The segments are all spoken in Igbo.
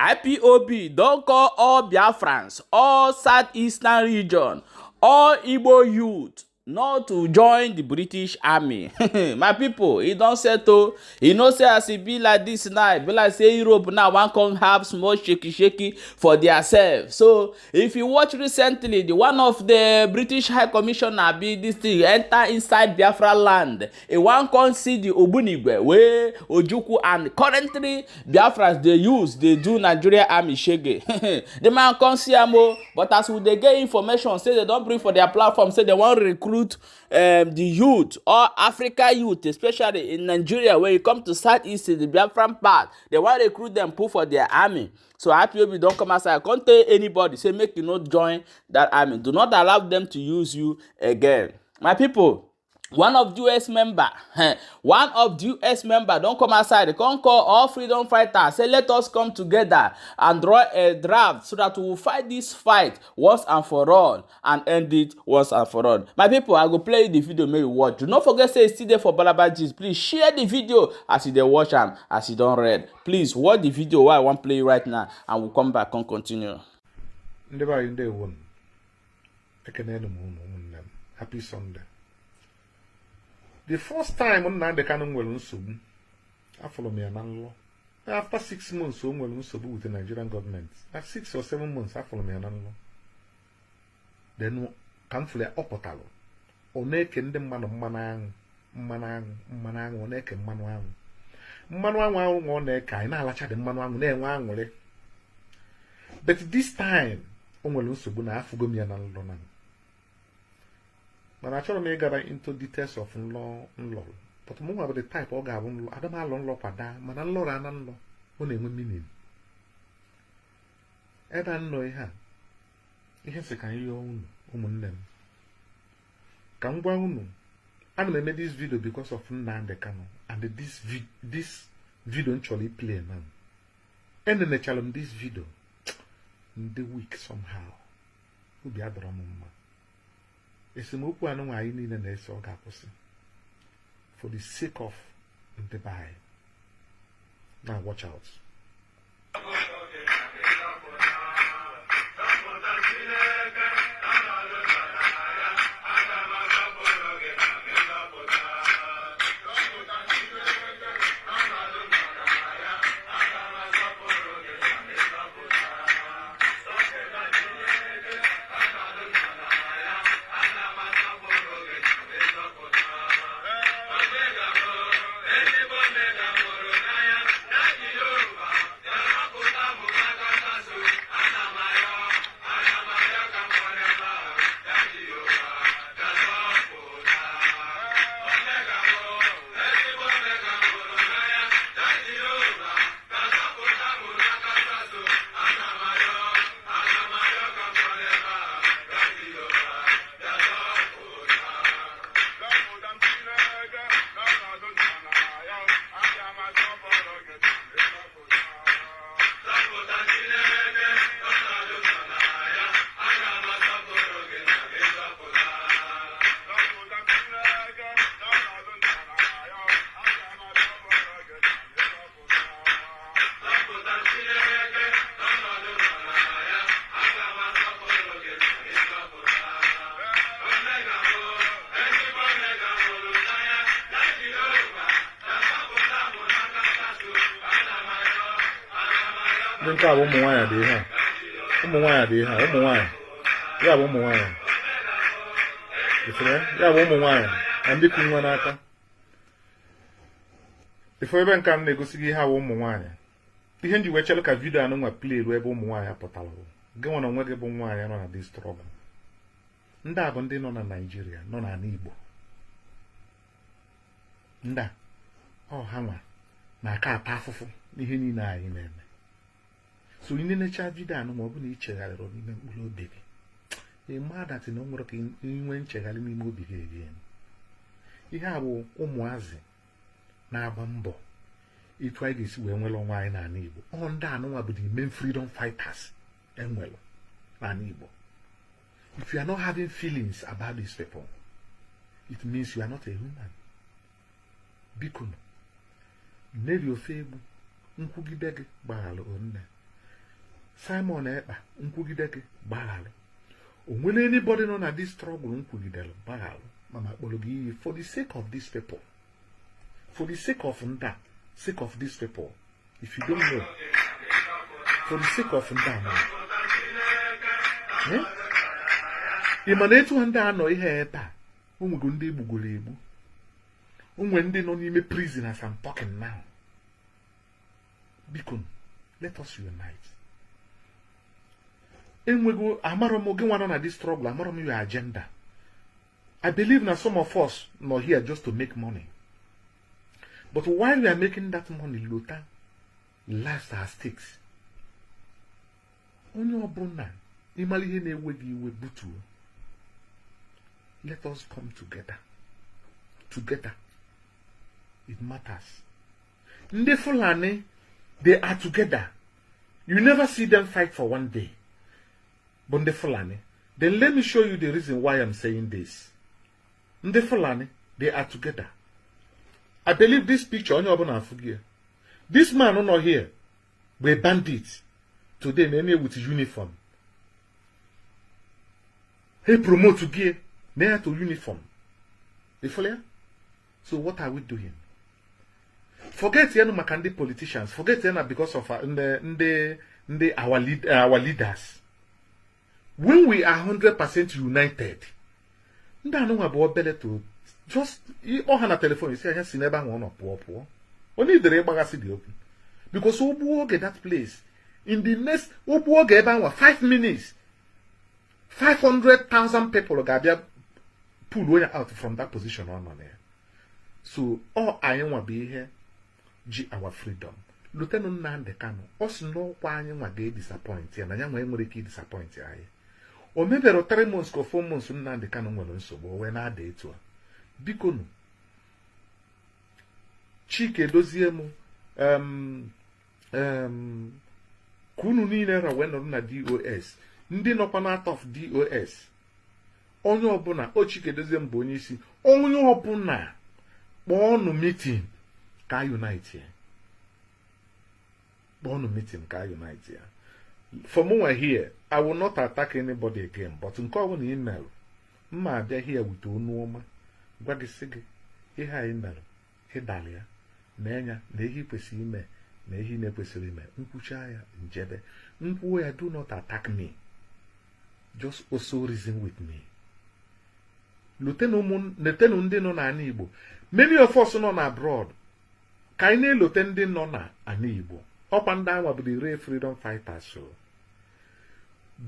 IPOB don't call all Biafrans, all southeastern region, all Igbo youth not to join the British army. My people, e don settle. You know say as e be like this now, e be like say Europe now wan come have small shaky for theirself. So if you watch recently, the one of the British High Commissioner be this thing enter inside Biafra land. E wan come see the Ogbunigwe wey Ojukwu and currently Biafrans dey do Nigeria army shege. The man come see am o, but as we dey get information say they don bring for their platform say they wan recruit the youth or Africa youth, especially in Nigeria when you come to southeast the Biafran part, they wan recruit them put for their army. So IPOB don come outside, can't tell anybody say make you not join that army. Do not allow them to use you again. My people, one of the US member don come outside, they come call all freedom fighters, say let us come together and draw a draft so that we will fight this fight once and for all and end it once and for all. My people, I go play the video, make you watch. Do not forget say it's still there for Balabajis. Please share the video as you dey watch am, as you don read. Please watch the video while I wan play right now and we'll come back and continue. Happy Sunday. The first time on the canon will soon, I follow me an law. After 6 months, so will with the Nigerian government. After 6 or 7 months, I follow me an law. Then come for the opotalo. O neck and the man of manang, or neck and manuang. Manuang one neck, I now latch the manuang, ne. But this time, on will also be a fugo me an alone. But I try to get into details of law, but more about the type of law. I don't have law for that, but I law and law. Only one meaning. I don't know it. Yes, I can you own them. Can go on. I made this video because of the canon, and this video actually play now. And then I challenge this video in the week somehow. Who be a drama. It's a mopu and I need an S or gaposi for the sake of the buy. Now watch out. Then call one more wire there, huh? One more wire there, huh? One more wire. Yeah, one more wire. You see that? Yeah, one more wire. And the king one after. If we even can negotiate how one more wire. The hand you watch like a video and no play where one more wire potalo. Go on where one wire on this struggle. Nda abonde no na Nigeria, no na Igbo. Nda. Oh, hama. Na ka apafufu. Ihe ni na anyị na-eme. So in the nature video no more than each other or even below baby. A mad that no more in when chegali me more big again. You have Omoazi, Nabambo. He tried this when well on wine and Igbo. On that, no about the main freedom fighters and well, and Igbo. If you are not having feelings about these people, it means you are not a human. Bikuno. Never your fable, Nkugibeg, Baralo, Simon Ekpa nkwugide gị gbaghalụ. O nwere anybody nọ na this struggle nkwugidelu gbaghalụ mama kpọrọ gị iyi for the sake of these people, for the sake of nda, sake of these people. If you don't know, for the sake of nda no. Ịmana etu ndị anọ ihe ebe ụmụgo ndị egbugoro egbu, ụmụ ndị nọ n'ime prison as I'm talking now. Biko, let us unite. Enwego amarom oge nwa nọ na this struggle, amarom your agenda. I believe that some of us not here just to make money. But while we are making that money, Luther, lives are stakes. Onye ọbụla ịmara ihe na-eweghị iwe butuo. Let us come together. Together. It matters. Ndị Fulani, they are together. You never see them fight for one day. But ndị Fulani, then let me show you the reason why I'm saying this. Ndị Fulani, they are together. I believe this picture, onye ọbụla afụghị. This man not here, were bandits. Today, many with uniform. He promote to gear, near to uniform. You follow? So what are we doing? Forget Makandi politicians. Forget because of our leaders. When we are 100% united, to just on a telephone, you say, I just never want to poor. Only the rebagasi the open. Because Obuo get that place. In the next Obuo get 5 minutes. 500,000 people are pulled way out from that position on there. So all I want be here, our freedom. Lieutenant Nande Kano, us no why you get disappointed, and I am going to disappointed. Or maybe 3 months or 4 months Nande Kano so when I day to Bikono Chike Doziemu Kunu Nina went on a DOS. Ndị nọkwa n'at of DOS. Onye ọbụla o Chike Doziem bụ onye isi. Onye ọbụla kpọọ ọnụ meeting ka unite ya. Kpọọ ọnụ meeting ka unite ya. For more here, I will not attack anybody again. But nke ọbụla ị mere, mma abịa here with onu ọma. Gwa gị sị gị, ihe anyị mere, ịdali ya, na enya, na ihe kwesịrị ime, na ihe na-ekwesịrị ime. Nkwucha ya njebe. Nkwuo ya, do not attack me. Just also reason with me. Lieutenant ndị nọ na ana Igbo. Many of us nọ na abroad. Ka anyị na-elote ndị nọ na ana Igbo. Ọkwa ndị anwa bụ the real freedom fighters. So.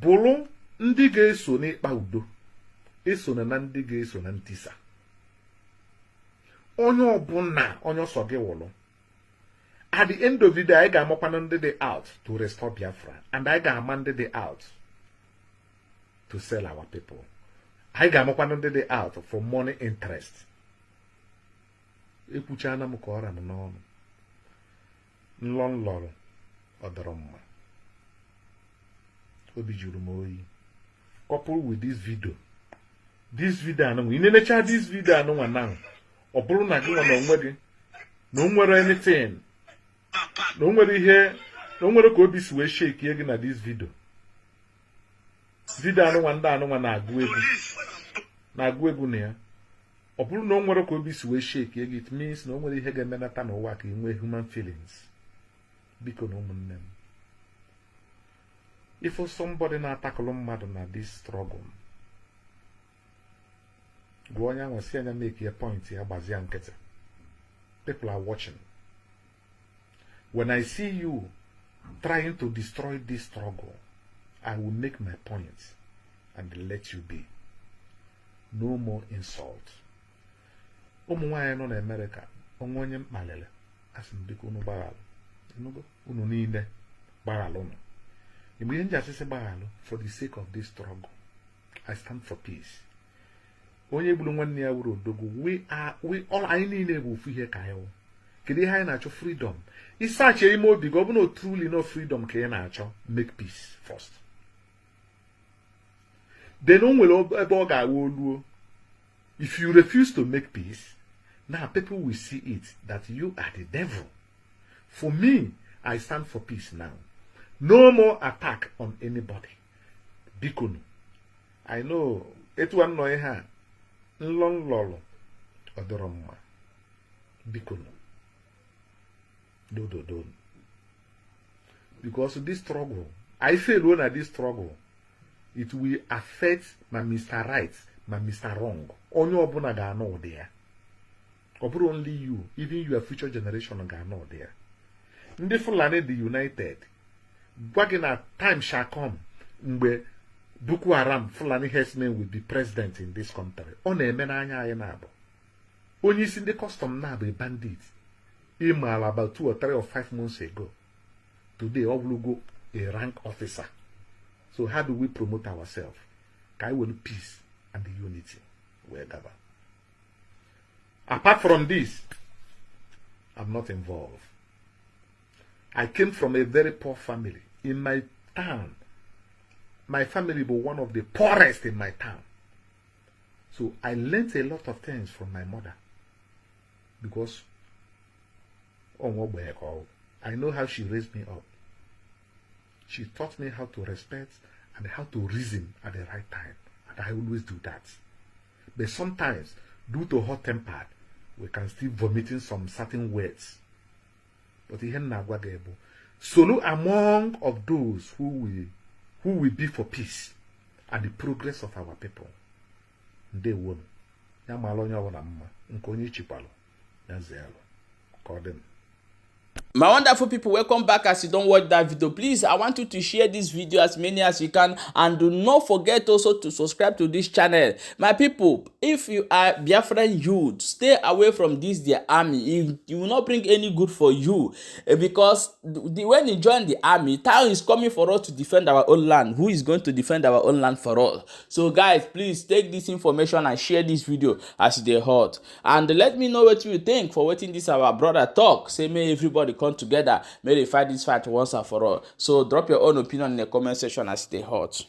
Bụrụ ndị ga-eso n'ịkpa udo. Eso na ndị ga-eso na ntisa. Onye ọbụla onye ọsọ gị wụlụ. At the end of the day, I got ndị dị out to restore Biafra. And I got ndị dị out to sell our people. I got ndị dị out for money interest. Ekwuchana m ka ọra m n'ọnụ. Nlọrọ ọdọrọ mma. Obi juru m oyi. Coupled with this video. This video anụnwa. Ị na-enecha this video anụnwa now. Ọ bụrụ na gị nwa na onwe gị. Na o nwere anything. Na o nwere ihe. Na o nwere ka obi si wee shake gị na this video. Video anụnwa ndị anụnwa na-agụ egwu. Na-agụ egwu na ya. Ọ bụrụ na o nwere ka obi si wee shake gị, it means na o nwere ihe ga-emenata n'ụwa ka ị nwee human feelings. Biko na ụmụnne m. If somebody na-atakụlụ mmadụ na this struggle, gwa onye ahụ si anya make a point ya gbazia nkịtị. People are watching. When I see you trying to destroy this struggle, I will make my point and let you be. No more insult. Ụmụ nwaanyị nọ na America, onwe onye mkpalele, asị m biko unu gbaghalụ. Unu niile gbaghalụ unu. Mgbe ihe nji asịsị gbaghalụ, for the sake of this struggle, I stand for peace. Onye gburu nwanne ya wuru odogwu, we all anyị niile bụ ofu ihe ka anyị wụ. Kedu ihe anyị na-achọ? Freedom. Ịsache ime obi gị, ọ bụ na truly no freedom ka ị na-achọ, make peace first. Then o nwere ebe ọ ga-awa oluo. If you refuse to make peace, now people will see it that you are the devil. For me, I stand for peace now. No more attack on anybody. Bikunu. I know it one no ha long lolo odoroma. Bikunu. Do. Because this struggle, I feel when at this struggle, it will affect my Mr. Right, my Mr. Wrong. Only obuna ga know there. Or only you, even your future generation ga know there. Ndị Fulani the United, Wagner time shall come where Boko Haram Fulani herdsmen will be president in this country. On a menanya ayenabo. Only in the custom now be bandits. Email about 2 or 3 or 5 months ago. Today, all will go a rank officer. So how do we promote ourselves? I will peace and the unity will gather. Apart from this, I'm not involved. I came from a very poor family. In my town, my family was one of the poorest in my town. So I learned a lot of things from my mother. Because I know how she raised me up. She taught me how to respect and how to reason at the right time. And I always do that. But sometimes, due to hot temper, we can still vomiting some certain words. But Solo among of those who will be for peace and the progress of our people. They won. Yamalonya wanamma. Nkonyi chipalo. Yazelo. Call them. My wonderful people, welcome back. As you don't watch that video, please, I want you to share this video as many as you can, and do not forget also to subscribe to this channel. My people, if you are Biafran youth, stay away from this their army. It will not bring any good for you, because when you join the army, time is coming for us to defend our own land. Who is going to defend our own land for us? So guys, please take this information and share this video as they hot, and let me know what you think for waiting this our brother talk. Say may everybody come together, may they fight this fight once and for all. So drop your own opinion in the comment section as they hot.